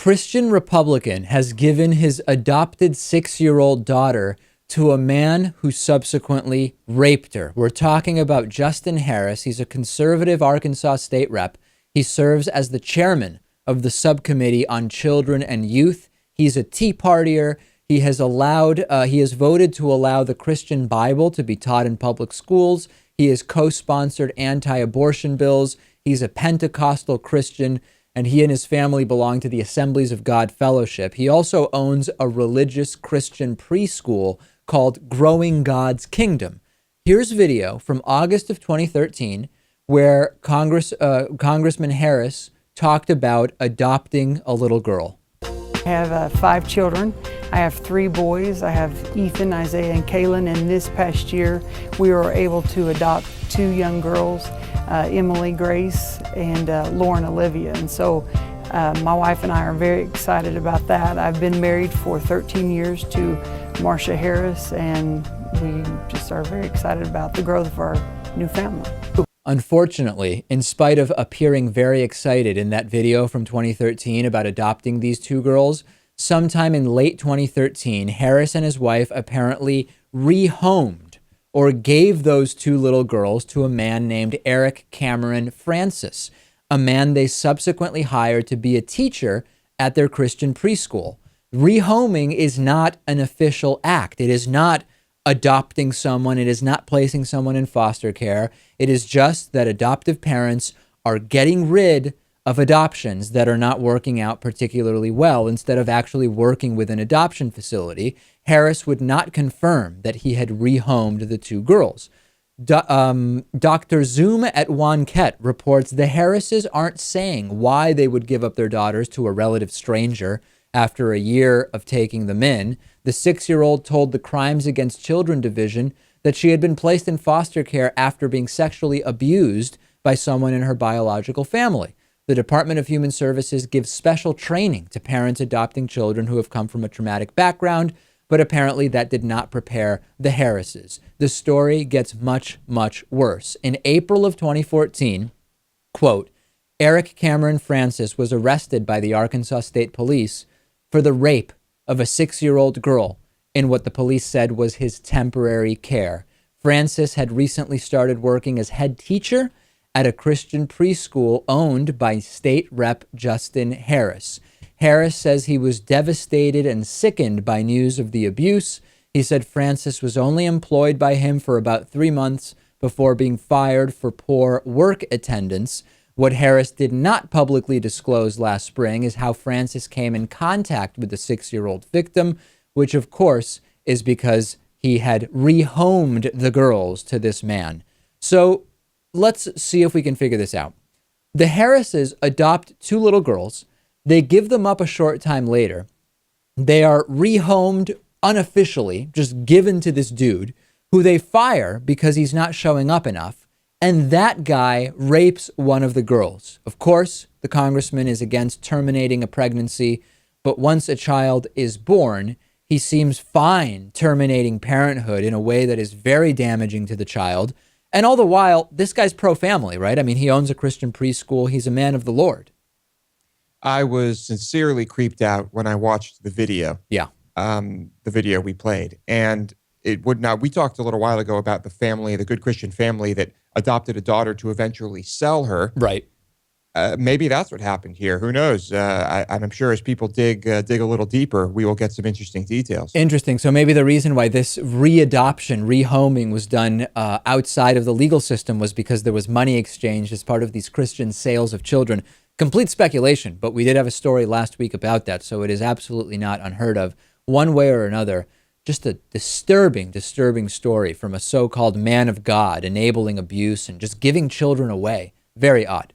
Christian Republican has given his adopted 6-year-old daughter to a man who subsequently raped her. We're talking about Justin Harris. He's a conservative Arkansas state rep. He serves as the chairman of the Subcommittee on Children and Youth. He's a Tea Partier. He has voted to allow the Christian Bible to be taught in public schools. He has co-sponsored anti-abortion bills. He's a Pentecostal Christian, and he and his family belong to the Assemblies of God Fellowship. He also owns a religious Christian preschool called Growing God's Kingdom. Here's video from August of 2013 where Congressman Harris talked about adopting a little girl. I have 5 children. I have 3 boys. I have Ethan, Isaiah, and Kaylin. And this past year, we were able to adopt 2 young girls, Emily Grace and Lauren Olivia. And so my wife and I are very excited about that. I've been married for 13 years to Marcia Harris, and we just are very excited about the growth of our new family. Unfortunately, in spite of appearing very excited in that video from 2013 about adopting these 2 girls, sometime in late 2013, Harris and his wife apparently rehomed or gave those 2 little girls to a man named Eric Cameron Francis, a man they subsequently hired to be a teacher at their Christian preschool. Rehoming is not an official act. It is not adopting someone. It is not placing someone in foster care. It is just that adoptive parents are getting rid of adoptions that are not working out particularly well instead of actually working with an adoption facility. Harris would not confirm that he had rehomed the 2 girls. Dr. Zoom at Wanket reports the Harrises aren't saying why they would give up their daughters to a relative stranger after a year of taking them in. The 6-year-old told the Crimes Against Children Division that she had been placed in foster care after being sexually abused by someone in her biological family. The Department of Human Services gives special training to parents adopting children who have come from a traumatic background, but apparently that did not prepare the Harrises. The story gets much, much worse. In April of 2014, quote, Eric Cameron Francis was arrested by the Arkansas State Police for the rape of a 6-year-old girl in what the police said was his temporary care. Francis had recently started working as head teacher at a Christian preschool owned by State Rep Justin Harris. Harris says he was devastated and sickened by news of the abuse. He said Francis was only employed by him for about 3 months before being fired for poor work attendance. What Harris did not publicly disclose last spring is how Francis came in contact with the 6-year-old victim, which of course is because he had rehomed the girls to this man. So let's see if we can figure this out. The Harrises adopt 2 little girls. They give them up a short time later. They are rehomed unofficially, just given to this dude who they fire because he's not showing up enough. And that guy rapes one of the girls. Of course, the congressman is against terminating a pregnancy, but once a child is born, he seems fine terminating parenthood in a way that is very damaging to the child. And all the while, this guy's pro-family, right? I mean, he owns a Christian preschool. He's a man of the Lord. I was sincerely creeped out when I watched the video. Yeah. The video we played. And it would not, we talked a little while ago about the family, the good Christian family that adopted a daughter to eventually sell her. Right. Maybe that's what happened here. Who knows? I'm sure as people dig a little deeper, we will get some interesting details. Interesting. So maybe the reason why this readoption, rehoming was done outside of the legal system was because there was money exchanged as part of these Christian sales of children. Complete speculation, but we did have a story last week about that, so it is absolutely not unheard of. One way or another, just a disturbing, disturbing story from a so-called man of God enabling abuse and just giving children away. Very odd.